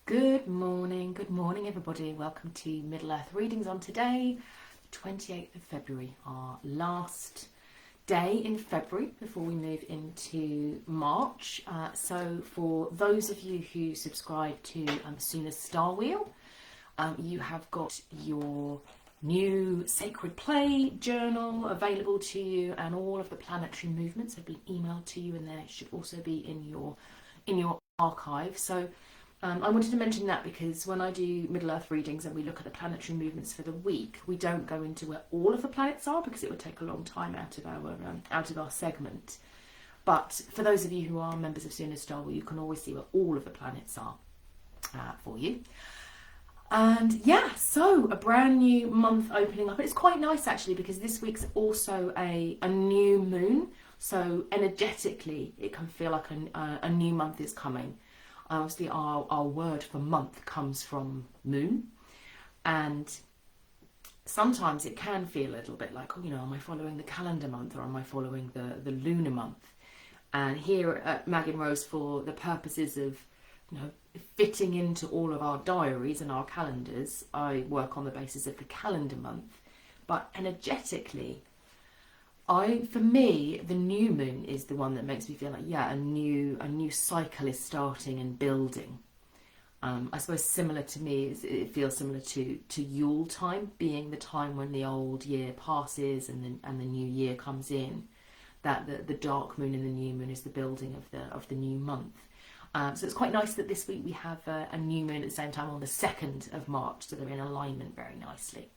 Good morning everybody. Welcome to Middle Earth readings on today, 28th of February, our last day in February before we move into March. So for those of you who subscribe to Suna's Star Wheel, you have got your new Sacred Play journal available to you, and all of the planetary movements have been emailed to you, and they should also be in your archive. So I wanted to mention that because when I do Middle Earth readings and we look at the planetary movements for the week, we don't go into where all of the planets are because it would take a long time out of our segment. But for those of you who are members of Suna's Star Wheel, you can always see where all of the planets are for you. And yeah, so a brand new month opening up. It's quite nice actually because this week's also a new moon. So energetically, it can feel like a new month is coming. Obviously, our word for month comes from moon, and sometimes it can feel a little bit like, oh, am I following the calendar month or am I following the lunar month? And here at Mag and Rose, for the purposes of fitting into all of our diaries and our calendars, I work on the basis of the calendar month. But energetically, for me, the new moon is the one that makes me feel like, yeah, a new cycle is starting and building. I suppose similar to me, it feels similar to Yule time, being the time when the old year passes and the new year comes in. That the dark moon and the new moon is the building of the new month. So it's quite nice that this week we have a new moon at the same time on the 2nd of March, so they're in alignment very nicely.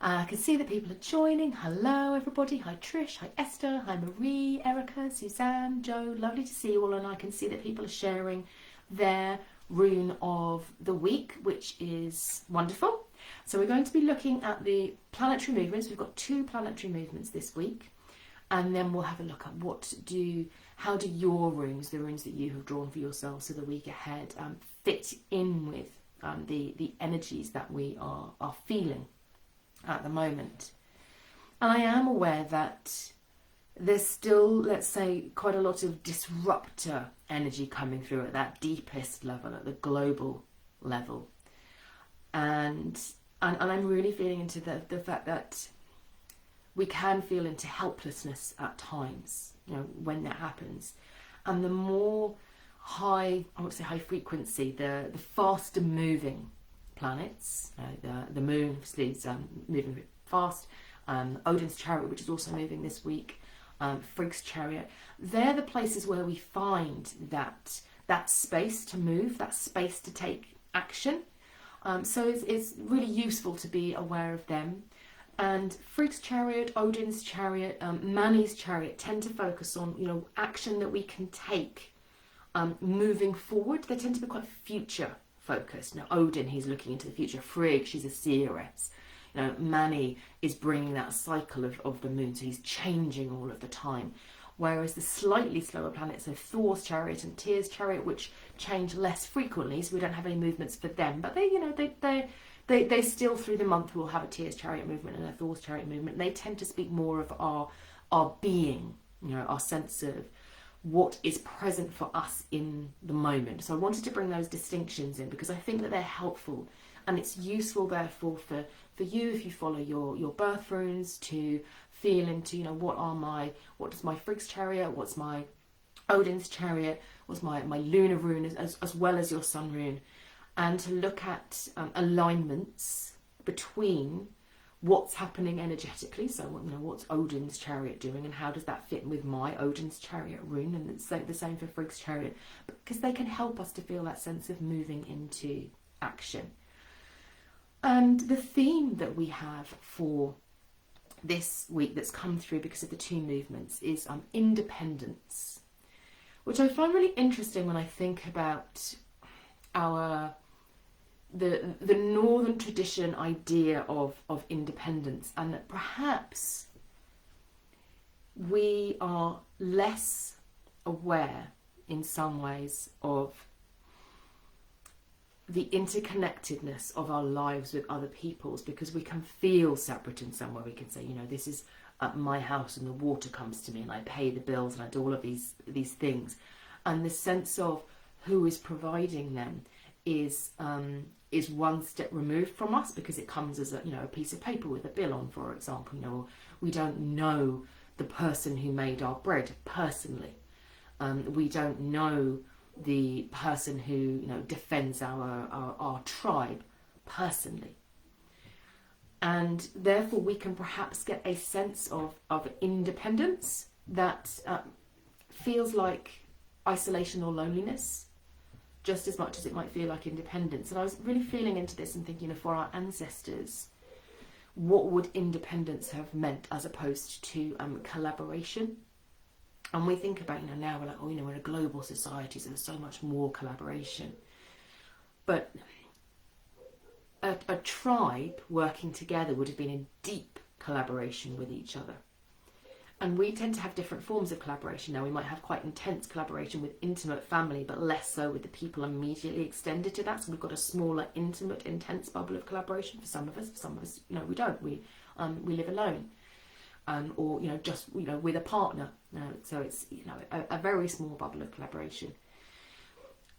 I can see that people are joining. Hello everybody. Hi Trish, hi Esther, hi Marie, Erica, Suzanne, Joe. Lovely to see you all, and I can see that people are sharing their rune of the week, which is wonderful. So we're going to be looking at the planetary movements. We've got 2 planetary movements this week, and then we'll have a look at how do your runes, the runes that you have drawn for yourselves for the week ahead, fit in with the energies that we are feeling at the moment. And I am aware that there's still, let's say, quite a lot of disruptor energy coming through at that deepest level, at the global level. And I'm really feeling into the fact that we can feel into helplessness at times, when that happens. And the more high frequency, the faster moving planets, the moon obviously is moving a bit fast, Odin's Chariot, which is also moving this week, Frigg's Chariot, they're the places where we find that space to move, that space to take action. So it's really useful to be aware of them. And Frigg's Chariot, Odin's Chariot, Mani's Chariot tend to focus on action that we can take moving forward. They tend to be quite future focused. Now Odin, he's looking into the future. Frigg, she's a seeress. Mani is bringing that cycle of the moon, so he's changing all of the time. Whereas the slightly slower planets, so Thor's Chariot and Tyr's Chariot, which change less frequently, so we don't have any movements for them, but they still through the month will have a Tyr's Chariot movement and a Thor's Chariot movement. They tend to speak more of our being, our sense of what is present for us in the moment. So I wanted to bring those distinctions in because I think that they're helpful, and it's useful therefore for you, if you follow your birth runes, to feel into what does my Frigg's Chariot, what's my Odin's Chariot, what's my lunar rune, as well as your sun rune, and to look at alignments between what's happening energetically. So what's Odin's Chariot doing, and how does that fit with my Odin's Chariot rune, and it's the same for Frigg's Chariot, because they can help us to feel that sense of moving into action. And the theme that we have for this week that's come through because of the 2 movements is independence, which I find really interesting when I think about the northern tradition idea of independence, and that perhaps we are less aware in some ways of the interconnectedness of our lives with other people's, because we can feel separate in some way. We can say, this is at my house and the water comes to me and I pay the bills and I do all of these things, and the sense of who is providing them is one step removed from us, because it comes as a, you know, a piece of paper with a bill on, for example. You know, we don't know the person who made our bread personally. We don't know the person who, you know, defends our tribe personally. And therefore we can perhaps get a sense of independence that feels like isolation or loneliness, just as much as it might feel like independence. And I was really feeling into this and thinking, for our ancestors, what would independence have meant as opposed to collaboration? And we think about, now we're like, oh, we're a global society, so there's so much more collaboration. But a tribe working together would have been in deep collaboration with each other. And we tend to have different forms of collaboration. Now, we might have quite intense collaboration with intimate family, but less so with the people immediately extended to that. So we've got a smaller, intimate, intense bubble of collaboration for some of us. For some of us, we don't. We live alone, or just with a partner. So it's a very small bubble of collaboration.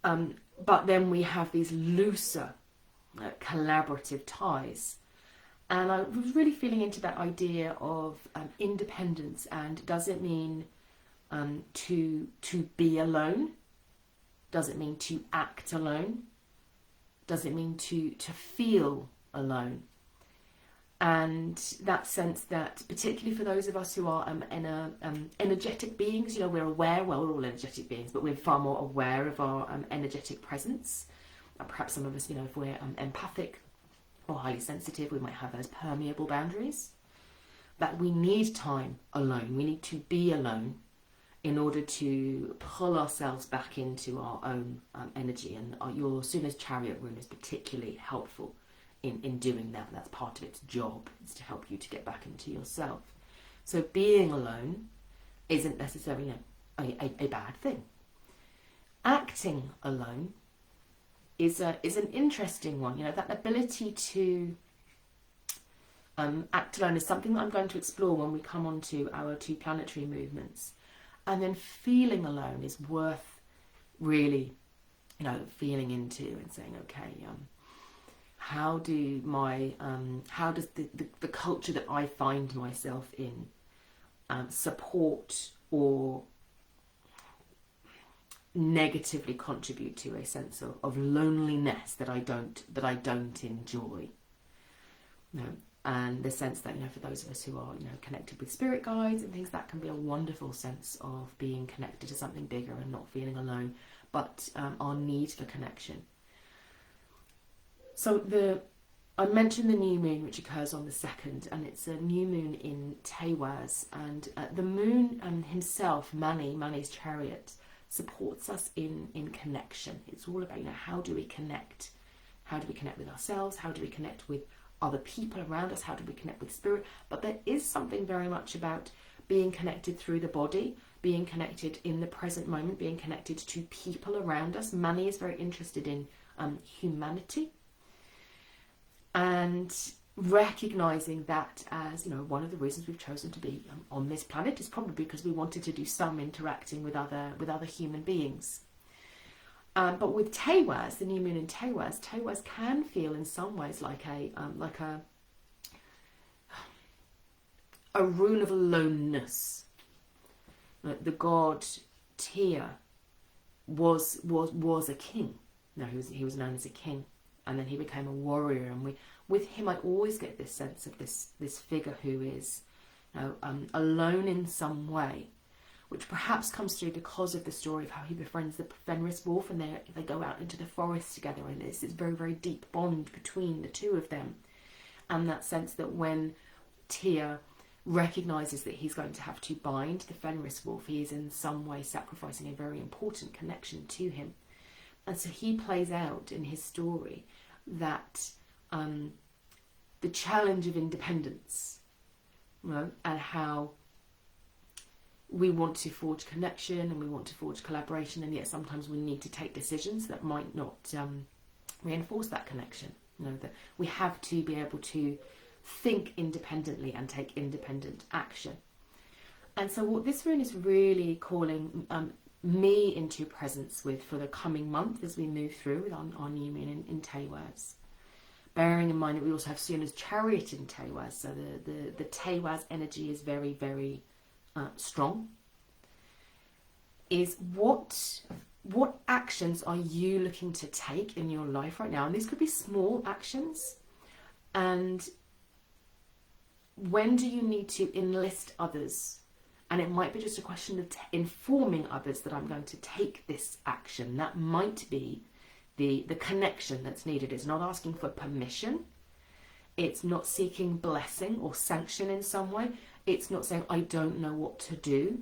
But then we have these looser collaborative ties. And I was really feeling into that idea of independence, and does it mean to be alone? Does it mean to act alone? Does it mean to feel alone? And that sense that, particularly for those of us who are energetic beings, we're aware, well, we're all energetic beings, but we're far more aware of our energetic presence. Perhaps some of us, if we're empathic or highly sensitive, we might have those permeable boundaries. That we need time alone. We need to be alone in order to pull ourselves back into our own energy. And your Sowilo Chariot rune is particularly helpful in doing that. That's part of its job, is to help you to get back into yourself. So being alone isn't necessarily a bad thing. Acting alone is an interesting one. That ability to act alone is something that I'm going to explore when we come on to our 2 planetary movements. And then feeling alone is worth really, feeling into and saying, okay, how does the culture that I find myself in support or negatively contribute to a sense of loneliness that I don't enjoy. And the sense that, for those of us who are, connected with spirit guides and things, that can be a wonderful sense of being connected to something bigger and not feeling alone, but our need for connection. So I mentioned the new moon, which occurs on the 2nd, and it's a new moon in Teiwaz, and the moon himself, Mani's chariot, supports us in connection. It's all about, how do we connect? How do we connect with ourselves? How do we connect with other people around us? How do we connect with spirit? But there is something very much about being connected through the body, being connected in the present moment, being connected to people around us. Mani is very interested in humanity, and recognizing that as one of the reasons we've chosen to be on this planet is probably because we wanted to do some interacting with other human beings. But with Teiwaz, the new moon in Teiwaz can feel in some ways like a rune of aloneness. The god Tyr was a king. No, he was known as a king, and then he became a warrior. And with him, I always get this sense of this figure who is alone in some way, which perhaps comes through because of the story of how he befriends the Fenris wolf, and they go out into the forest together, and there's this very, very deep bond between the two of them. And that sense that when Tyr recognises that he's going to have to bind the Fenris wolf, he is in some way sacrificing a very important connection to him. And so he plays out in his story that the challenge of independence, and how we want to forge connection and we want to forge collaboration, and yet sometimes we need to take decisions that might not reinforce that connection. That we have to be able to think independently and take independent action. And so what this rune is really calling me into presence with for the coming month as we move through with our new moon in Teiwaz. Bearing in mind that we also have Siona's Chariot in Teiwaz, so the Teiwaz energy is very, very strong. Is what actions are you looking to take in your life right now? And these could be small actions. And when do you need to enlist others? And it might be just a question of informing others that I'm going to take this action. That might be the connection that's needed. It's not asking for permission. It's not seeking blessing or sanction in some way. It's not saying, I don't know what to do.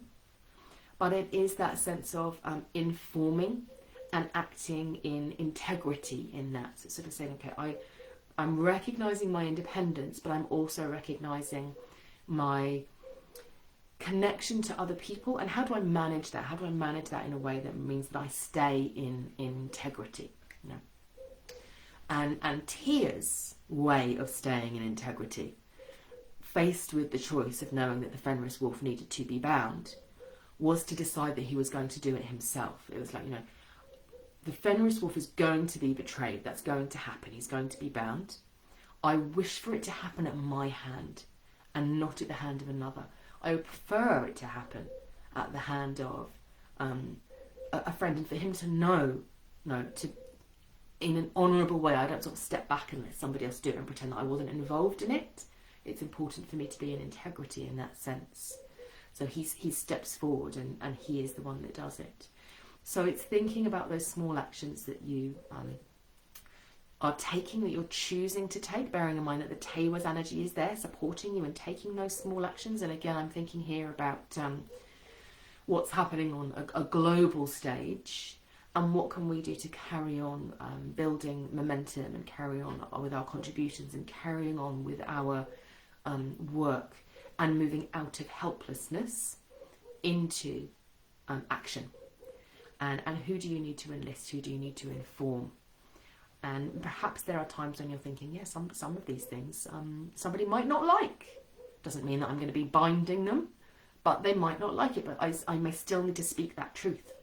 But it is that sense of informing and acting in integrity in that. So sort of saying, okay, I'm recognising my independence, but I'm also recognising my connection to other people, and how do I manage that? How do I manage that in a way that means that I stay in integrity? You know? And Tia's way of staying in integrity, faced with the choice of knowing that the Fenris wolf needed to be bound, was to decide that he was going to do it himself. It was like, you know, the Fenris wolf is going to be betrayed. That's going to happen. He's going to be bound. I wish for it to happen at my hand and not at the hand of another. I would prefer it to happen at the hand of a friend, and for him to know, to in an honourable way. I don't sort of step back and let somebody else do it and pretend that I wasn't involved in it. It's important for me to be in integrity in that sense. So he steps forward and he is the one that does it. So it's thinking about those small actions that you are taking, that you're choosing to take, bearing in mind that the Teiwaz energy is there supporting you and taking those small actions. And again, I'm thinking here about what's happening on a global stage, and what can we do to carry on building momentum and carry on with our contributions and carrying on with our work and moving out of helplessness into action. And who do you need to enlist? Who do you need to inform? And perhaps there are times when you're thinking, yeah, some of these things somebody might not like. Doesn't mean that I'm going to be binding them, but they might not like it. But I may still need to speak that truth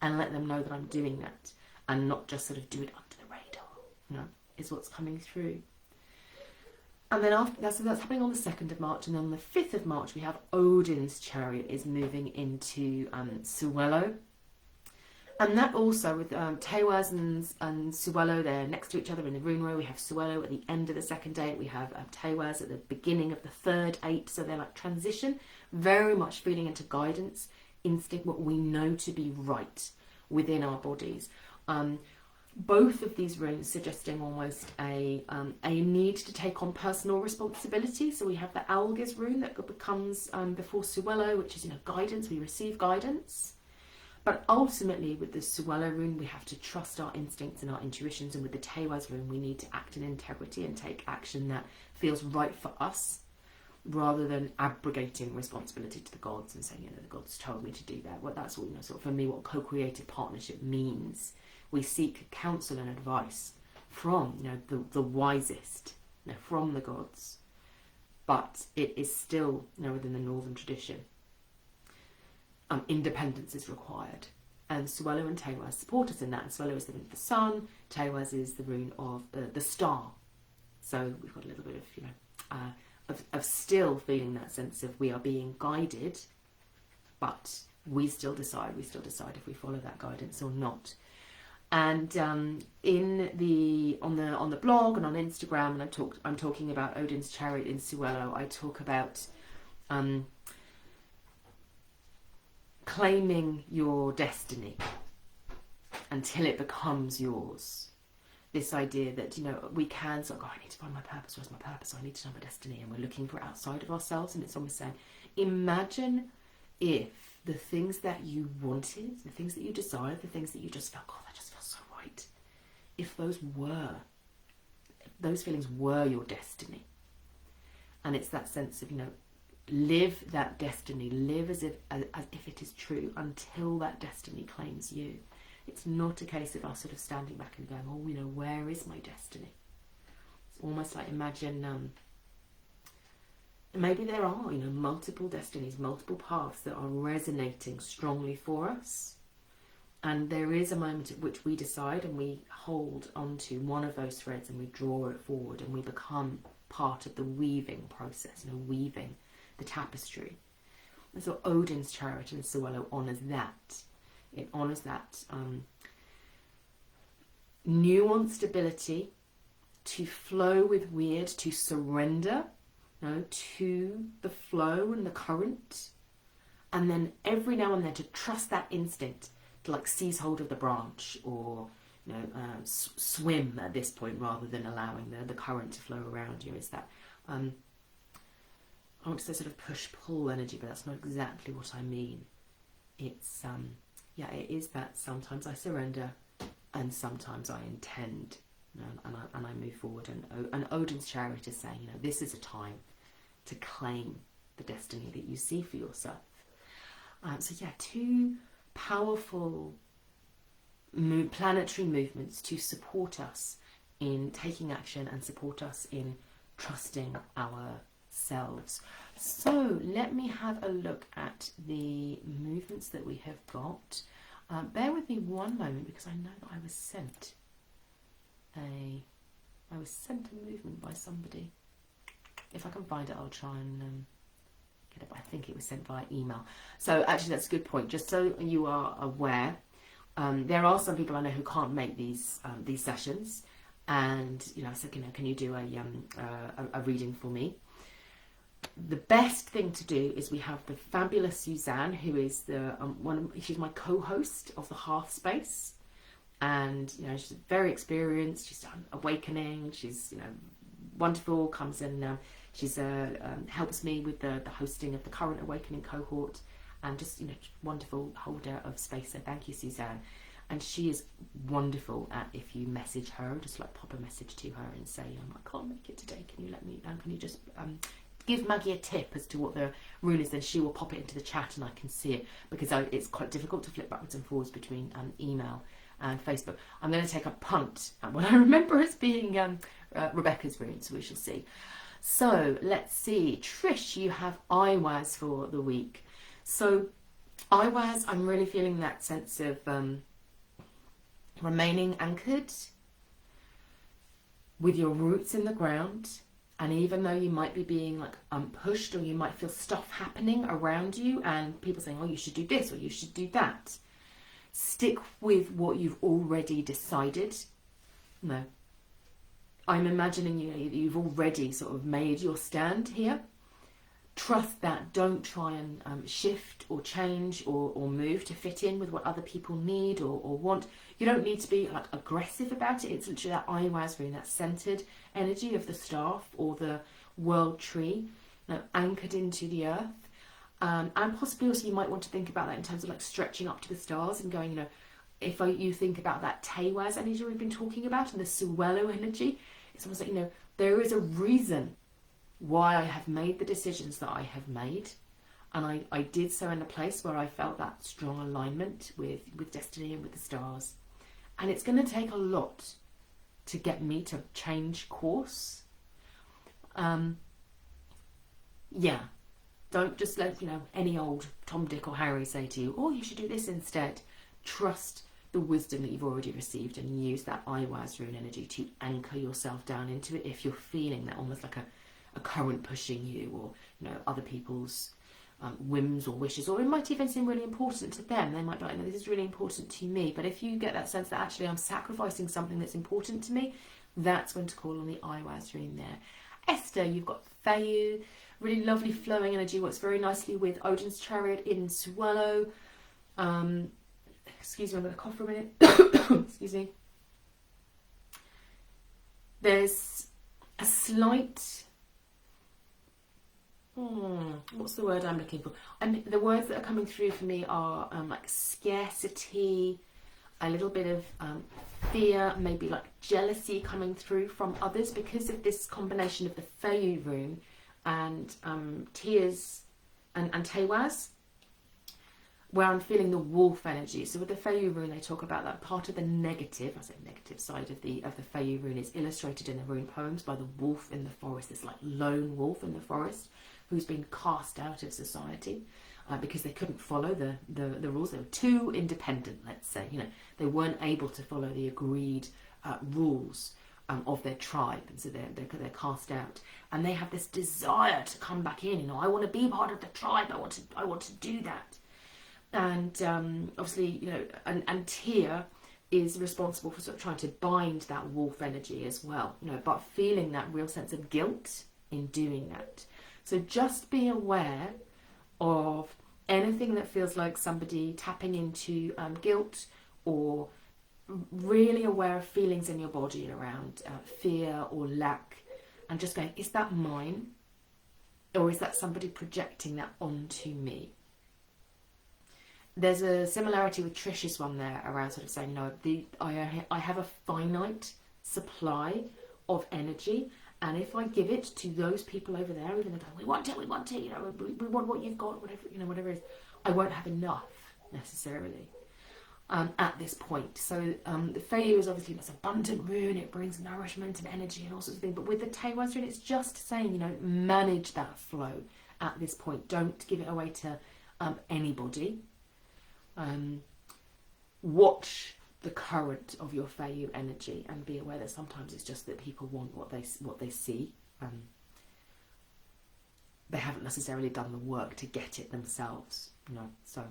and let them know that I'm doing that, and not just sort of do it under the radar, is what's coming through. And then after that, so that's happening on the 2nd of March, and then on the 5th of March we have Odin's Chariot is moving into Sowilo. And that also, with Teiwaz and Sowilo, they're next to each other in the rune row. We have Sowilo at the end of the 2nd 8. We have Teiwaz at the beginning of the 3rd 8. So they're like transition, very much feeling into guidance, instinct, what we know to be right within our bodies. Both of these runes suggesting almost a need to take on personal responsibility. So we have the Algiz rune that becomes before Sowilo, which is guidance. We receive guidance. But ultimately, with the Sowilo rune, we have to trust our instincts and our intuitions. And with the Teiwaz rune, we need to act in integrity and take action that feels right for us, rather than abrogating responsibility to the gods and saying, the gods told me to do that. Well, that's what, sort of for me, what co-creative partnership means. We seek counsel and advice from, the wisest, from the gods. But it is still, within the northern tradition. Independence is required, and Sowilo and Teiwaz support us in that. And Sowilo is the rune of the sun, Teiwaz is the rune of the star. So we've got a little bit of of still feeling that sense of we are being guided, but we still decide if we follow that guidance or not. And on the blog and on Instagram, and I'm talking about Odin's Chariot in Sowilo. I talk about claiming your destiny until it becomes yours. This idea that, we can sort of go, I need to find my purpose. Where's my purpose? I need to know my destiny. And we're looking for it outside of ourselves. And it's almost saying, imagine if the things that you wanted, the things that you desired, the things that you just felt, God, that just feels so right. If those feelings were your destiny. And it's that sense of, live that destiny, live as if it is true until that destiny claims you. It's not a case of us sort of standing back and going, where is my destiny? It's almost like imagine maybe there are, multiple destinies, multiple paths that are resonating strongly for us. And there is a moment at which we decide and we hold onto one of those threads and we draw it forward and we become part of the weaving process, weaving the tapestry. And so Odin's Chariot in Sowilo honours that. It honours that nuanced ability to flow with weird, to surrender to the flow and the current, and then every now and then to trust that instinct to like seize hold of the branch, or swim at this point rather than allowing the current to flow around you. It's that I want to say sort of push-pull energy, but that's not exactly what I mean. It's it is that sometimes I surrender and sometimes I intend, and I move forward. And Odin's Chariot is saying, this is a time to claim the destiny that you see for yourself. Two powerful planetary movements to support us in taking action and support us in trusting ourselves. So let me have a look at the movements that we have got. Bear with me one moment, because I know that I was sent a movement by somebody. If I can find it, I'll try and get it. But I think it was sent via email. So actually, that's a good point. Just so you are aware, there are some people I know who can't make these sessions, and I said, can you do a reading for me? The best thing to do is we have the fabulous Suzanne, who is she's my co-host of the Hearth Space, and she's very experienced. She's done awakening. She's wonderful. Comes in, she's helps me with the hosting of the current awakening cohort, and just wonderful holder of space. So thank you, Suzanne. And she is wonderful at, if you message her, just like pop a message to her and say, I can't make it today. Can you let me? Can you just give Maggie a tip as to what the rune is? Then she will pop it into the chat and I can see it, because it's quite difficult to flip backwards and forwards between email and Facebook. I'm going to take a punt at what I remember as being Rebecca's rune, so we shall see. So let's see. Trish, you have Teiwaz for the week. So Teiwaz, I'm really feeling that sense of remaining anchored with your roots in the ground. And even though you might be being pushed, or you might feel stuff happening around you and people saying, oh, you should do this or you should do that, stick with what you've already decided. No. I'm imagining you've already sort of made your stand here. Trust that. Don't try and shift or change or move to fit in with what other people need or want. You don't need to be aggressive about it. It's literally that Teiwaz rune, that centered energy of the staff or the world tree, anchored into the earth. And possibly also you might want to think about that in terms of stretching up to the stars and going, if you think about that Teiwaz energy we've been talking about and the Sowilo energy, it's almost like, there is a reason why I have made the decisions that I have made, and I did so in a place where I felt that strong alignment with destiny and with the stars. And it's going to take a lot to get me to change course. Don't just let any old Tom, Dick or Harry say to you, oh, you should do this instead. Trust the wisdom that you've already received and use that Teiwaz rune energy to anchor yourself down into it if you're feeling that almost like a current pushing you, or other people's whims or wishes, or it might even seem really important to them. They might be like, no, this is really important to me. But if you get that sense that actually I'm sacrificing something that's important to me, that's when to call on the Teiwaz rune there. Esther, you've got Fayu, really lovely flowing energy, works very nicely with Odin's Chariot in Sowilo. Excuse me, I'm going to cough for a minute. Excuse me. There's a slight... what's the word I'm looking for? The words that are coming through for me are scarcity, a little bit of fear, maybe jealousy coming through from others because of this combination of the Fayu rune and tears and Teiwaz, where I'm feeling the wolf energy. So with the Fayu rune, they talk about that part of the negative, I say negative side of the Fayu rune is illustrated in the rune poems by the wolf in the forest, this lone wolf in the forest who's been cast out of society. because they couldn't follow the rules. They were too independent, let's say. They weren't able to follow the agreed rules of their tribe, and so they're cast out. And they have this desire to come back in. I want to be part of the tribe. I want to do that. And obviously, and Tia is responsible for sort of trying to bind that wolf energy as well. But feeling that real sense of guilt in doing that. So just be aware of anything that feels like somebody tapping into guilt, or really aware of feelings in your body around fear or lack, and just going, is that mine, or is that somebody projecting that onto me? There's a similarity with Trish's one there around sort of saying, I have a finite supply of energy, and if I give it to those people over there, even though we want it, we want what you've got, whatever it is, I won't have enough necessarily at this point. So the Feiyu is obviously this abundant rune, it brings nourishment and energy and all sorts of things, but with the Teiwaz rune, it's just saying, manage that flow at this point. Don't give it away to anybody. Watch the current of your Feiyu energy, and be aware that sometimes it's just that people want what they see. They haven't necessarily done the work to get it themselves. So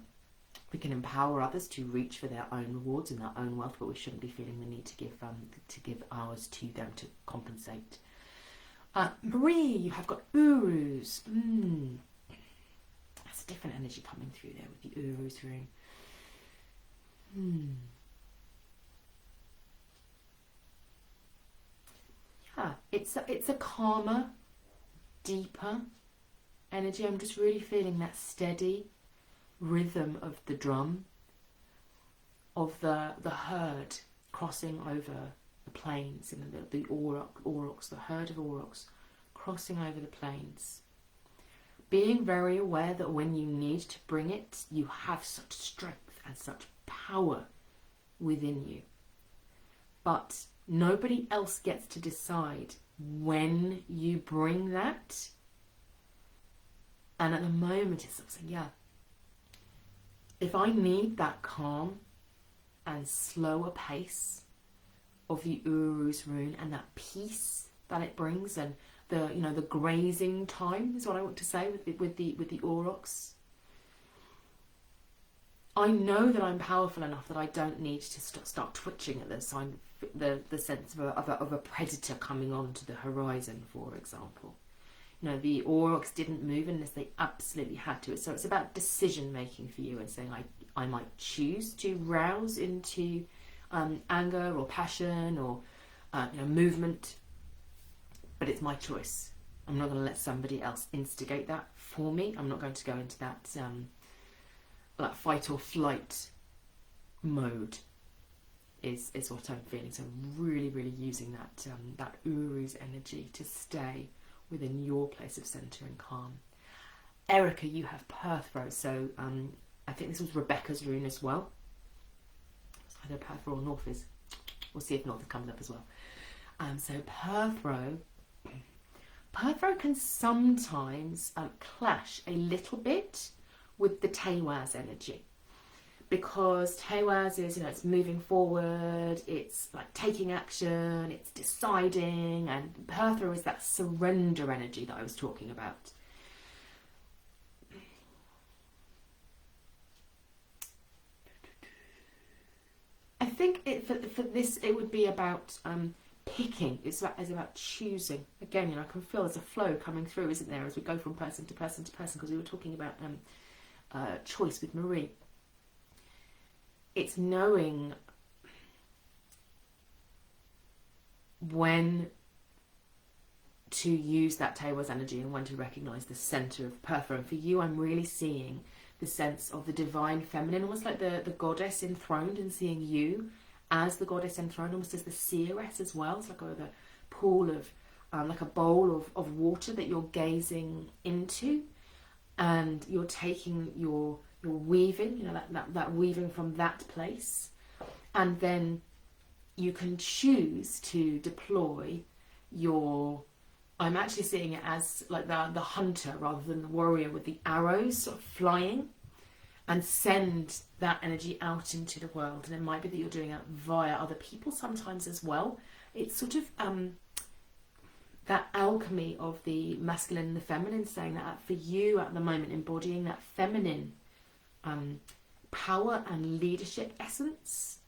we can empower others to reach for their own rewards and their own wealth, but we shouldn't be feeling the need to give ours to them to compensate. Marie, you have got Urus. That's a different energy coming through there with the Urus rune. Yeah, it's a calmer, deeper energy. I'm just really feeling that steady rhythm of the drum, of the herd crossing over the plains, and the aurochs, the herd of aurochs crossing over the plains. Being very aware that when you need to bring it, you have such strength and such power within you. But nobody else gets to decide when you bring that. And at the moment, it's something, if I need that calm and slower pace of the Uruz rune and that peace that it brings, and the grazing time is what I want to say with the aurochs. I know that I'm powerful enough that I don't need to start twitching at the sense of a predator coming onto the horizon, for example. The aurochs didn't move unless they absolutely had to. So it's about decision making for you, and saying I might choose to rouse into anger or passion or movement, but it's my choice. I'm not going to let somebody else instigate that for me. I'm not going to go into that fight or flight mode is what I'm feeling. So I'm really, really using that Uru's energy to stay within your place of centre and calm. Erica, you have Perthro. So I think this was Rebecca's rune as well. It's either Perthro or North's. We'll see if North comes up as well. So Perthro can sometimes clash a little bit with the Teiwaz energy, because Teiwaz is, it's moving forward, it's like taking action, it's deciding, and Perthro is that surrender energy that I was talking about. I think for this it would be about picking. It's about choosing. Again, I can feel there's a flow coming through, isn't there, as we go from person to person to person, because we were talking about choice with Marie. It's knowing when to use that Teiwaz energy and when to recognise the centre of Perthro. And for you, I'm really seeing the sense of the divine feminine, almost like the goddess enthroned, and seeing you as the goddess enthroned, almost as the seeress as well. It's like a pool of, like a bowl of water that you're gazing into, and you're taking your weaving, that weaving from that place, and then you can choose to deploy your I'm actually seeing it as like the hunter rather than the warrior with the arrows sort of flying, and send that energy out into the world. And it might be that you're doing it via other people sometimes as well. It's sort of that alchemy of the masculine and the feminine, saying that for you at the moment, embodying that feminine power and leadership essence,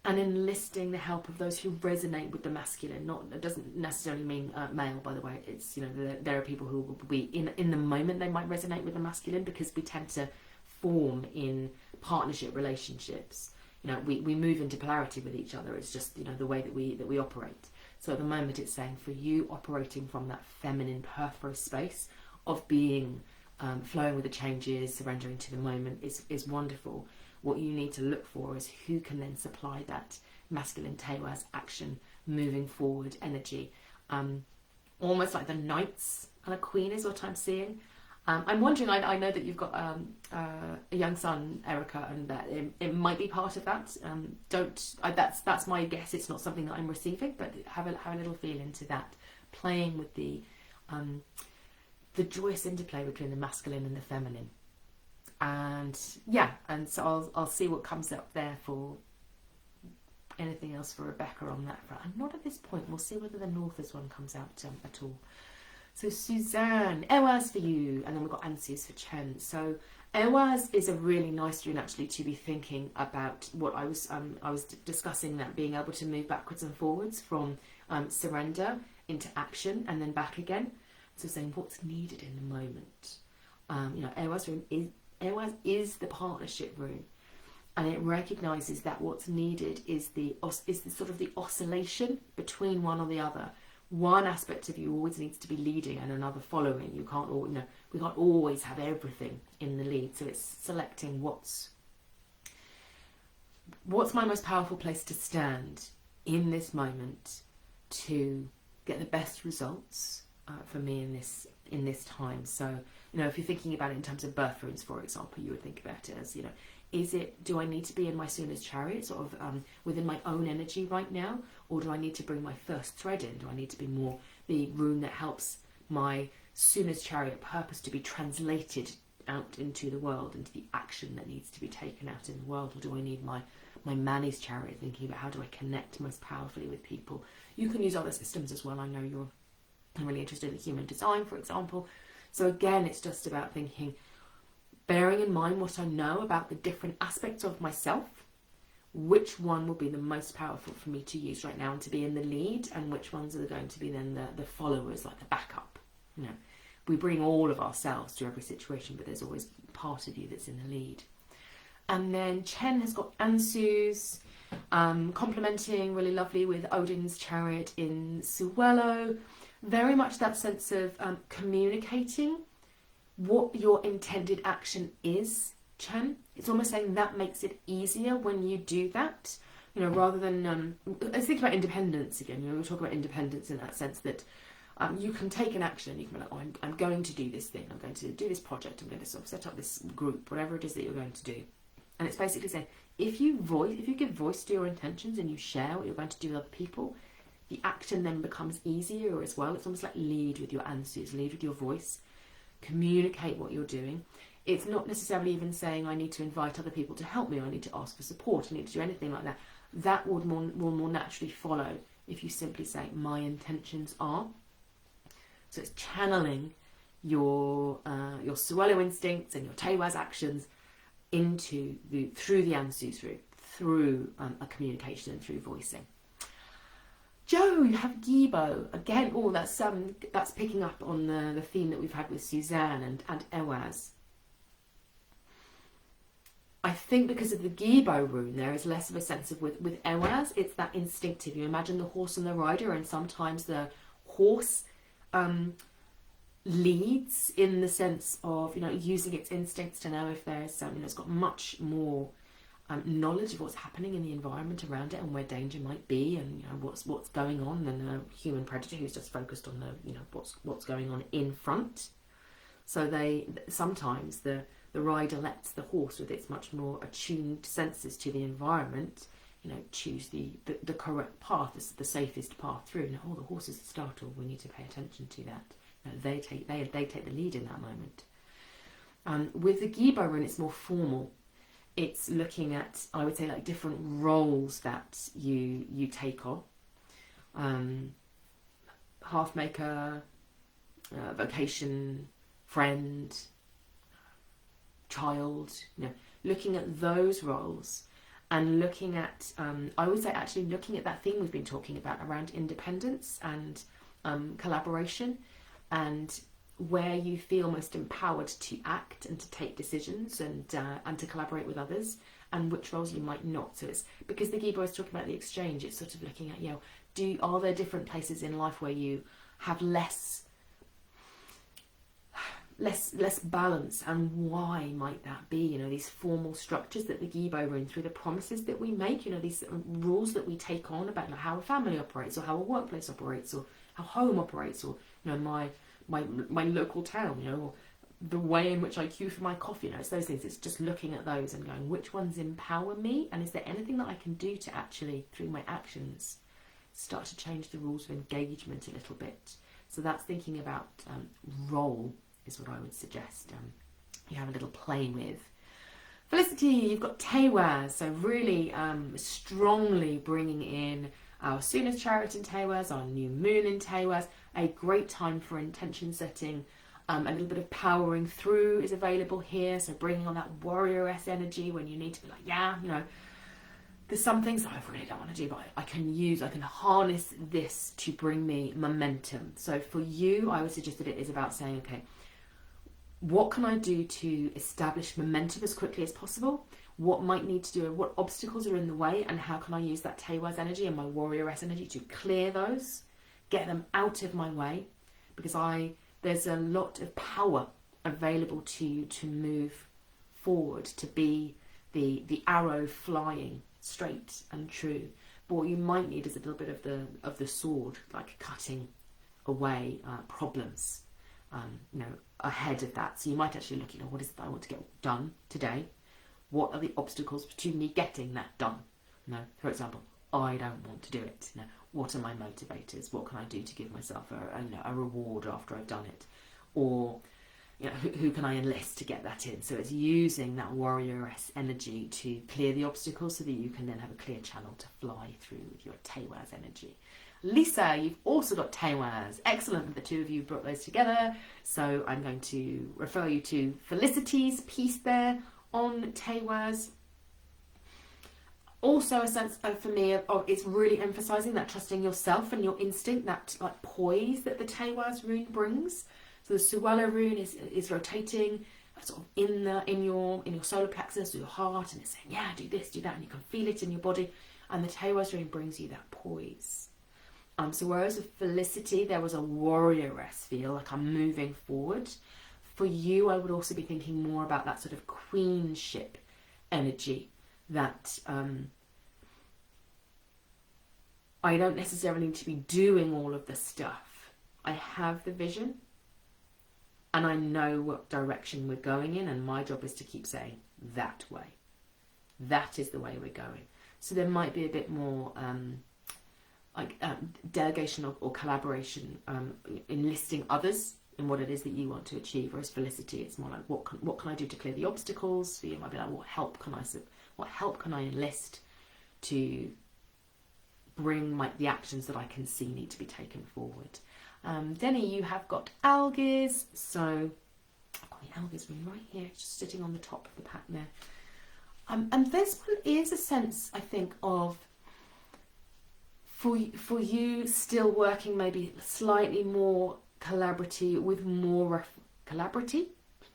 and enlisting the help of those who resonate with the masculine. It doesn't necessarily mean male, by the way. It's, you know, there are people who will be in the moment, they might resonate with the masculine, because we tend to form in partnership relationships. You know, we move into polarity with each other. It's just, you know, the way that we operate. So at the moment, it's saying for you, operating from that feminine peripheral space of being flowing with the changes, surrendering to the moment is wonderful. What you need to look for is who can then supply that masculine Teiwaz action, moving forward energy. Almost like the knights and a queen is what I'm seeing. I'm wondering, I know that you've got a young son, Erica, and that it might be part of that. That's my guess. It's not something that I'm receiving, but have a little feel into that, playing with the joyous interplay between the masculine and the feminine. And yeah, and so I'll see what comes up there for anything else for Rebecca on that front. And not at this point. We'll see whether the Northers one comes out at all. So Suzanne, Teiwaz for you, and then we've got Ansius for Chen. So Teiwaz is a really nice rune actually to be thinking about what I was discussing, that being able to move backwards and forwards from surrender into action and then back again. So saying what's needed in the moment. You know, Teiwaz is the partnership rune, and it recognises that what's needed is the sort of the oscillation between one or the other. One aspect of you always needs to be leading and another following. You can't, we can't always have everything in the lead. So it's selecting what's my most powerful place to stand in this moment to get the best results for me in this time. So, you know, if you're thinking about it in terms of birth runes, for example, you would think about it as, you know, do I need to be in my Suna's chariot, sort of within my own energy right now, or do I need to bring my first thread in? Do I need to be more the rune that helps my Suna's chariot purpose to be translated out into the world, into the action that needs to be taken out in the world? Or do I need my Mani's chariot, thinking about how do I connect most powerfully with people? You can use other systems as well. I know you're really interested in human design, for example. So again, it's just about thinking, bearing in mind what I know about the different aspects of myself, which one will be the most powerful for me to use right now and to be in the lead, and which ones are going to be then the followers, like the backup. You know, we bring all of ourselves to every situation, but there's always part of you that's in the lead. And then Chen has got Ansu's, complementing really lovely with Odin's chariot in Sowilo. Very much that sense of communicating what your intended action is, Chen. It's almost saying that makes it easier when you do that, you know, rather than let's think about independence again. You know, we'll talk about independence in that sense that you can take an action. You can be like, oh, I'm going to do this thing, I'm going to do this project, I'm going to sort of set up this group, whatever it is that you're going to do. And it's basically saying, if you give voice to your intentions and you share what you're going to do with other people, the action then becomes easier as well. It's almost like lead with your answers, lead with your voice, communicate what you're doing. It's not necessarily even saying I need to invite other people to help me, or I need to ask for support, I need to do anything like that. That will more naturally follow if you simply say my intentions are. So it's channeling your Sowilo instincts and your Teiwaz actions through the Ansu's route, through a communication and through voicing. Joe, you have Gibo again. Oh, that's picking up on the theme that we've had with Suzanne and Teiwaz. I think because of the Gibo rune, there is less of a sense of with Teiwaz. It's that instinctive. You imagine the horse and the rider, and sometimes the horse leads in the sense of, you know, using its instincts to know if there's it's got much more knowledge of what's happening in the environment around it and where danger might be, and you know what's going on, than a human predator who's just focused on what's going on in front. So sometimes the rider lets the horse, with its much more attuned senses to the environment, choose the correct path, the safest path through. Now, the horses are startled. We need to pay attention to that. They take the lead in that moment. With the Gibo rune, it's more formal. It's looking at, I would say, like different roles that you take on. Half maker, vocation, friend, child. Looking at those roles. And looking at, I would say actually looking at that theme we've been talking about around independence and collaboration, and where you feel most empowered to act and to take decisions and to collaborate with others, and which roles you might not. So it's because the Gibo is talking about the exchange. It's sort of looking at, are there different places in life where you have less balance, and why might that be? These formal structures that the Gibo rune, through the promises that we make, these rules that we take on about how a family operates, or how a workplace operates, or how home operates, or my local town, or the way in which I queue for my coffee. It's those things. It's just looking at those and going, which ones empower me, and is there anything that I can do to actually, through my actions, start to change the rules of engagement a little bit. So that's thinking about role is what I would suggest you have a little play with. Felicity, you've got Teiwaz, so really strongly bringing in our Suna's Chariot in Teiwaz, our new moon in Teiwaz. A great time for intention setting. A little bit of powering through is available here, so bringing on that warrioress energy when you need to be like, there's some things that I really don't want to do, but I can harness this to bring me momentum. So for you, I would suggest that it is about saying, okay, what can I do to establish momentum as quickly as possible? What might need to do, what obstacles are in the way, and how can I use that Teiwaz energy and my warrioress energy to clear those, get them out of my way? Because there's a lot of power available to you to move forward, to be the arrow flying straight and true. But what you might need is a little bit of the sword, like cutting away problems, ahead of that. So you might actually look, what is it that I want to get done today? What are the obstacles to me getting that done? For example, I don't want to do it. What are my motivators? What can I do to give myself a reward after I've done it? Or who can I enlist to get that in? So it's using that warrioress energy to clear the obstacles so that you can then have a clear channel to fly through with your Teiwaz energy. Lisa, you've also got Teiwaz. Excellent that the two of you brought those together. So I'm going to refer you to Felicity's piece there on Teiwaz. Also a sense for me of it's really emphasising that trusting yourself and your instinct, that like poise that the Teiwaz rune brings. So the Sowilo rune is rotating sort of in your solar plexus or your heart, and it's saying, do this, do that, and you can feel it in your body. And the Teiwaz rune brings you that poise. So whereas with Felicity there was a warrioress feel, like I'm moving forward, for you I would also be thinking more about that sort of queenship energy, that I don't necessarily need to be doing all of the stuff. I have the vision and I know what direction we're going in, and my job is to keep saying that way. That is the way we're going. So there might be a bit more delegation or collaboration, enlisting others in what it is that you want to achieve. Whereas Felicity, it's more like what can I do to clear the obstacles? For you, it might be like what help can I enlist to bring the actions that I can see need to be taken forward. Denny, you have got Algiz, so I've got the Algiz ring right here, just sitting on the top of the pack there. And this one is a sense, I think, of for you still working maybe slightly more collaborative with more collaborative.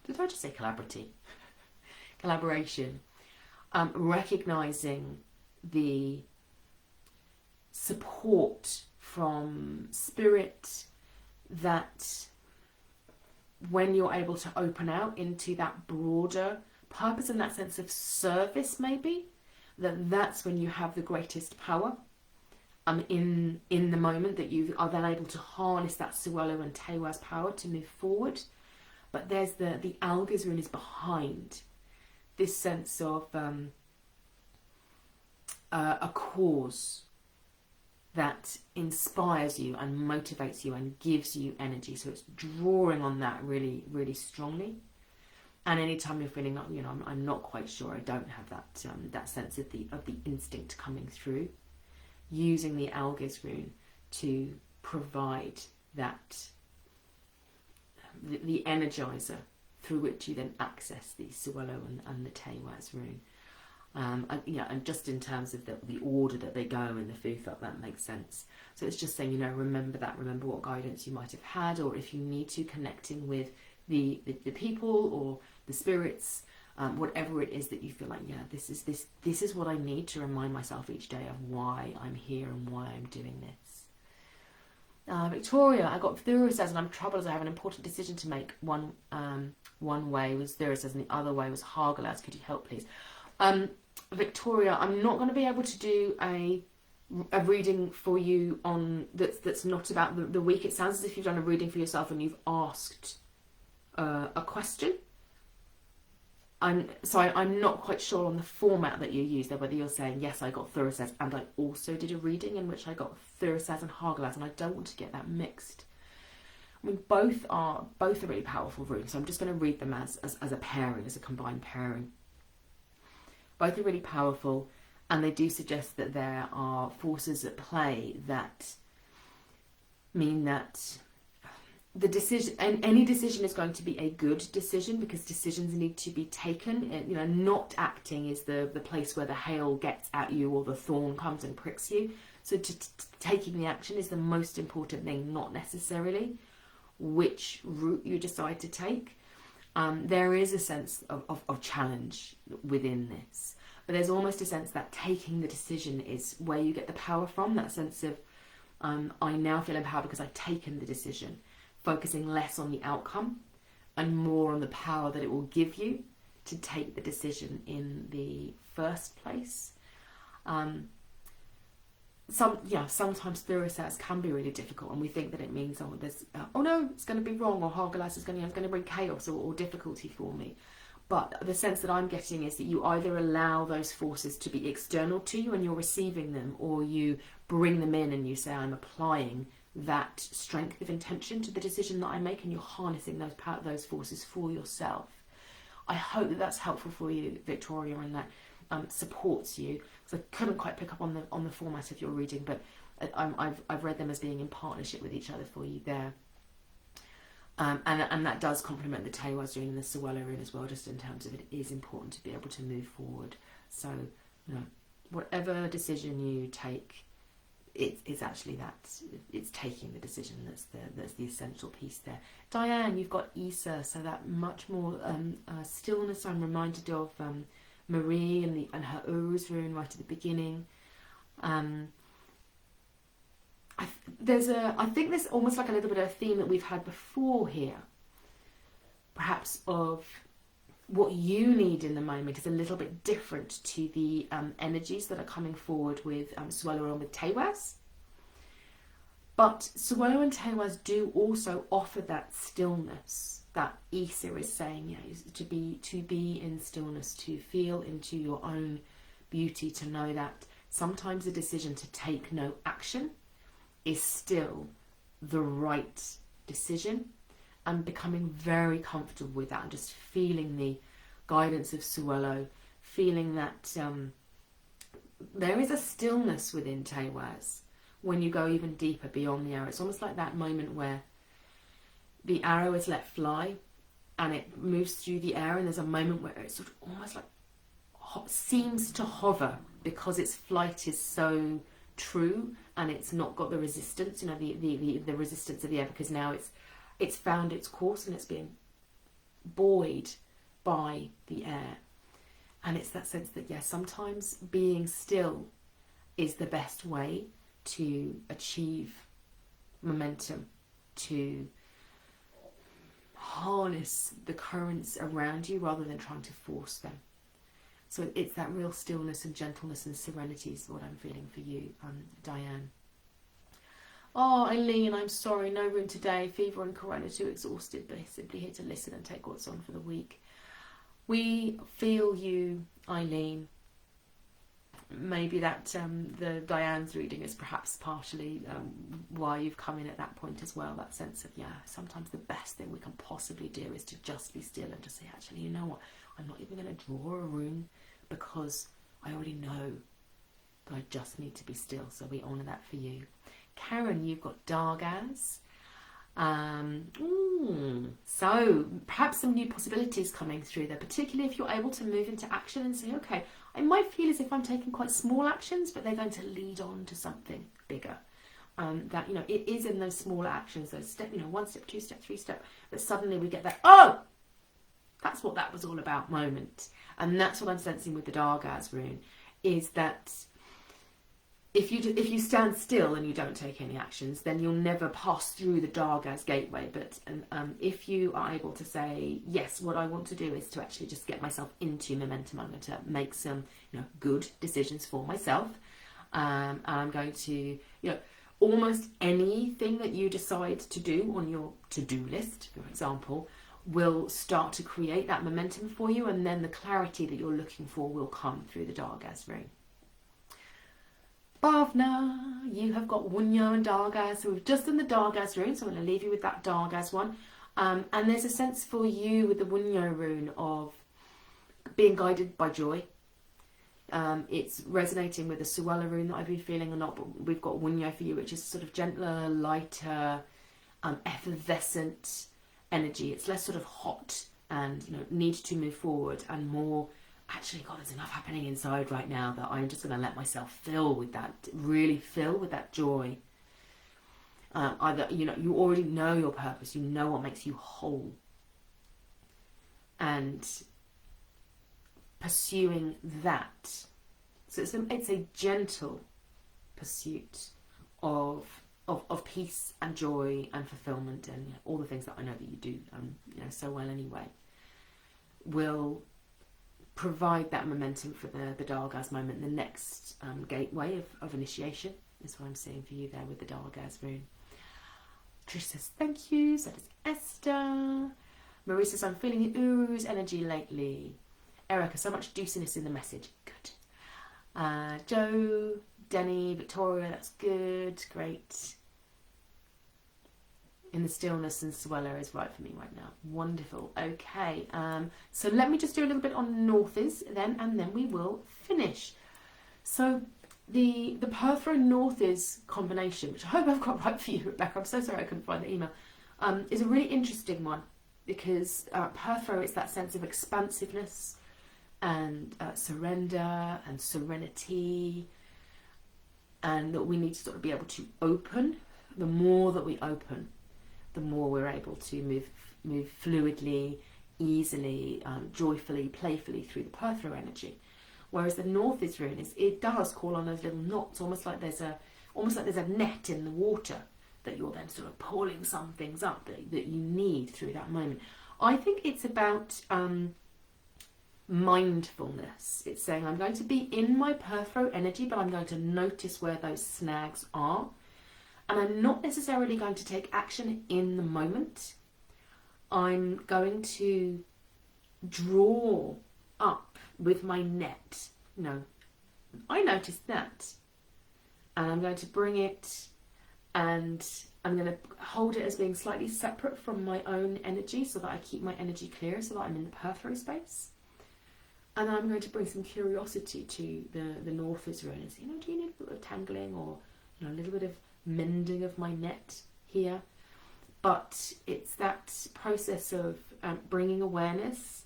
Did I just say collaborative? Collaboration. Recognizing the support from spirit, that when you're able to open out into that broader purpose and that sense of service, maybe that's when you have the greatest power in the moment, that you are then able to harness that Sowilo and Teiwaz power to move forward. But there's the Algiz rune is behind this sense of a cause that inspires you and motivates you and gives you energy. So it's drawing on that really, really strongly. And anytime you're feeling, I'm not quite sure, I don't have that sense of the instinct coming through, using the Algiz rune to provide that the energizer through which you then access the Sowilo and the Teiwaz rune. And just in terms of the order that they go in the Futhot, that makes sense. So it's just saying, remember what guidance you might have had, or if you need to, connecting with the people or the spirits, whatever it is that you feel like, this is what I need to remind myself each day of why I'm here and why I'm doing this. Victoria, I got Thura says, and I'm troubled as I have an important decision to make. One way was Thura says, and the other way was Hargalas. Could you help, please? Victoria, I'm not going to be able to do a reading for you on that's not about the week. It sounds as if you've done a reading for yourself and you've asked a question. I'm not quite sure on the format that you use there, whether you're saying, yes, I got Thura says, and I also did a reading in which I got Thura says and Hargalas, and I don't want to get that mixed. I mean, both are really powerful runes, so I'm just going to read them as a pairing, as a combined pairing. Both are really powerful, and they do suggest that there are forces at play that mean that the decision, and any decision is going to be a good decision, because decisions need to be taken. And, not acting is the place where the hail gets at you or the thorn comes and pricks you. So taking the action is the most important thing, not necessarily which route you decide to take. There is a sense of challenge within this, but there's almost a sense that taking the decision is where you get the power from, that sense of I now feel empowered because I've taken the decision, focusing less on the outcome and more on the power that it will give you to take the decision in the first place. Sometimes Thura can be really difficult, and we think that it means, it's going to be wrong, or Hargalas is going to bring chaos or difficulty for me. But the sense that I'm getting is that you either allow those forces to be external to you and you're receiving them, or you bring them in and you say, I'm applying that strength of intention to the decision that I make, and you're harnessing those forces for yourself. I hope that that's helpful for you, Victoria, and that supports you, because I couldn't quite pick up on the format of your reading, but I've read them as being in partnership with each other for you there, and that does complement the Teiwaz rune and the Sowilo rune as well, just in terms of it is important to be able to move forward. So whatever decision you take, it's actually that it's taking the decision that's the essential piece there. Diane, you've got Isa, so that much more stillness. I'm reminded of Marie and her Uruz rune right at the beginning. I think there's almost like a little bit of a theme that we've had before here, perhaps, of what you need in the moment is a little bit different to the energies that are coming forward with Sowilo and with Teiwaz. But Sowilo and Teiwaz do also offer that stillness that Isa is saying, to be in stillness, to feel into your own beauty, to know that sometimes the decision to take no action is still the right decision, and becoming very comfortable with that and just feeling the guidance of Sowilo, feeling that there is a stillness within Teiwaz when you go even deeper beyond the arrow. It's almost like that moment where the arrow is let fly and it moves through the air, and there's a moment where it sort of almost like seems to hover because its flight is so true and it's not got the resistance, the resistance of the air, because now it's found its course and it's being buoyed by the air. And it's that sense that sometimes being still is the best way to achieve momentum, to harness the currents around you rather than trying to force them. So it's that real stillness and gentleness and serenity is what I'm feeling for you, Diane. Oh, Eileen, I'm sorry, no room today. Fever and corona, too exhausted, but simply here to listen and take what's on for the week. We feel you, Eileen. maybe that the Diane's reading is perhaps partially why you've come in at that point as well. That sense of, yeah, sometimes the best thing we can possibly do is to just be still and to say, actually, you know what, I'm not even going to draw a rune because I already know that I just need to be still. So we honour that for you. Karen, you've got Dargaz. So perhaps some new possibilities coming through there, particularly if you're able to move into action and say, okay, I might feel as if I'm taking quite small actions, but they're going to lead on to something bigger. That, you know, it is in those small actions, those step, you know, 1 step, 2 step, 3 step, that suddenly we get that, oh, that's what that was all about moment. And that's what I'm sensing with the Dargaz rune, is that if you stand still and you don't take any actions, then you'll never pass through the Dargaz gateway. But if you are able to say, yes, what I want to do is to actually just get myself into momentum. I'm going to make some, you know, good decisions for myself. And I'm going to, you know, almost anything that you decide to do on your to-do list, for example, will start to create that momentum for you. And then the clarity that you're looking for will come through the Dargaz rune. Bhavna, you have got Wunya and Dargaz. So we've just done the Dargaz rune, so I'm going to leave you with that Dargaz one. And there's a sense for you with the Wunya rune of being guided by joy. It's resonating with the Sowilo rune that I've been feeling a lot, but we've got Wunya for you, which is sort of gentler, lighter, effervescent energy. It's less sort of hot and, you know, need to move forward, and more, actually, God, there's enough happening inside right now that I'm just going to let myself fill with that, really fill with that joy. Either, you know, you already know your purpose, you know what makes you whole, and pursuing that. So it's a gentle pursuit of peace and joy and fulfillment, and all the things that I know that you do, you know, so well anyway, will provide that momentum for the Dargaz moment, the next gateway of initiation, is what I'm seeing for you there with the Dargaz rune. Trish says thank you, so does Esther. Marie says, I'm feeling Uru's energy lately. Erica, so much juiciness in the message. Good. Joe, Denny, Victoria, that's good, great. In the stillness, and Sowilo is right for me right now. Wonderful. Okay, so let me just do a little bit on Northers then, and then we will finish. So the Perthro Northers combination, which I hope I've got right for you, Rebecca, I'm so sorry I couldn't find the email, is a really interesting one, because Perthro is that sense of expansiveness and surrender and serenity, and that we need to sort of be able to open. The more that we open, the more we're able to move fluidly, easily, joyfully, playfully through the Perthro energy. Whereas the Northers rune it does call on those little knots, almost like there's a net in the water that you're then sort of pulling some things up that you need through that moment. I think it's about mindfulness. It's saying, I'm going to be in my Perthro energy, but I'm going to notice where those snags are. And I'm not necessarily going to take action in the moment. I'm going to draw up with my net. No, I noticed that. And I'm going to bring it, and I'm going to hold it as being slightly separate from my own energy, so that I keep my energy clear, so that I'm in the Perthro space. And I'm going to bring some curiosity to the Northers rune and say, you know, do you need a little bit of tangling, or, you know, a little bit of mending of my net here? But it's that process of bringing awareness,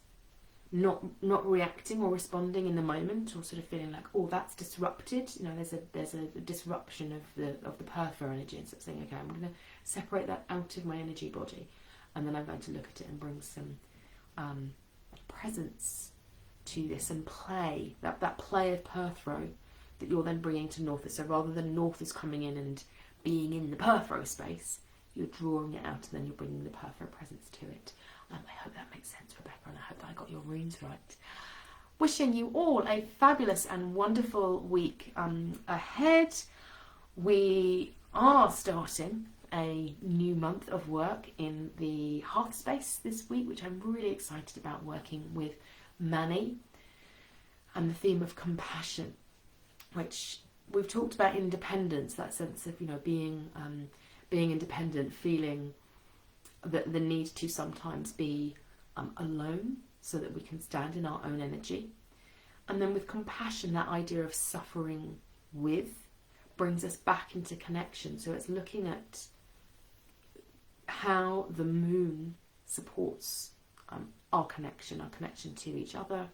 not reacting or responding in the moment, or sort of feeling like, oh, that's disrupted. You know, there's a disruption of the Perthro energy, and so saying, okay, I'm going to separate that out of my energy body, and then I'm going to look at it and bring some presence to this, and play that play of Perthro that you're then bringing to Northers. So rather than Northers coming in and being in the Perthro space, you're drawing it out, and then you're bringing the Perthro presence to it. I hope that makes sense, Rebecca, and I hope that I got your runes right. Wishing you all a fabulous and wonderful week ahead. We are starting a new month of work in the hearth space this week, which I'm really excited about, working with Manny and the theme of compassion. which we've talked about independence, that sense of, being independent, feeling the need to sometimes be alone so that we can stand in our own energy. And then with compassion, that idea of suffering with brings us back into connection. So it's looking at how the moon supports our connection to each other,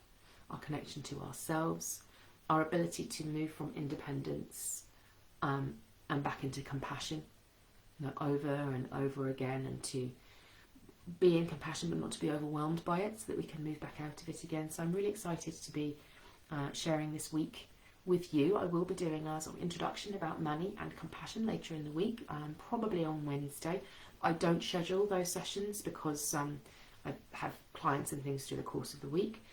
our connection to ourselves, our ability to move from independence and back into compassion, over and over again, and to be in compassion but not to be overwhelmed by it, so that we can move back out of it again. So I'm really excited to be sharing this week with you. I will be doing a sort of introduction about money and compassion later in the week, probably on Wednesday. I don't schedule those sessions because I have clients and things through the course of the week.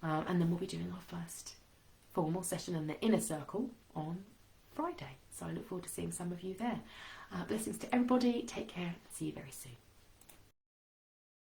And then we'll be doing our first formal session in the inner circle on Friday. So I look forward to seeing some of you there. Blessings to everybody. Take care. See you very soon.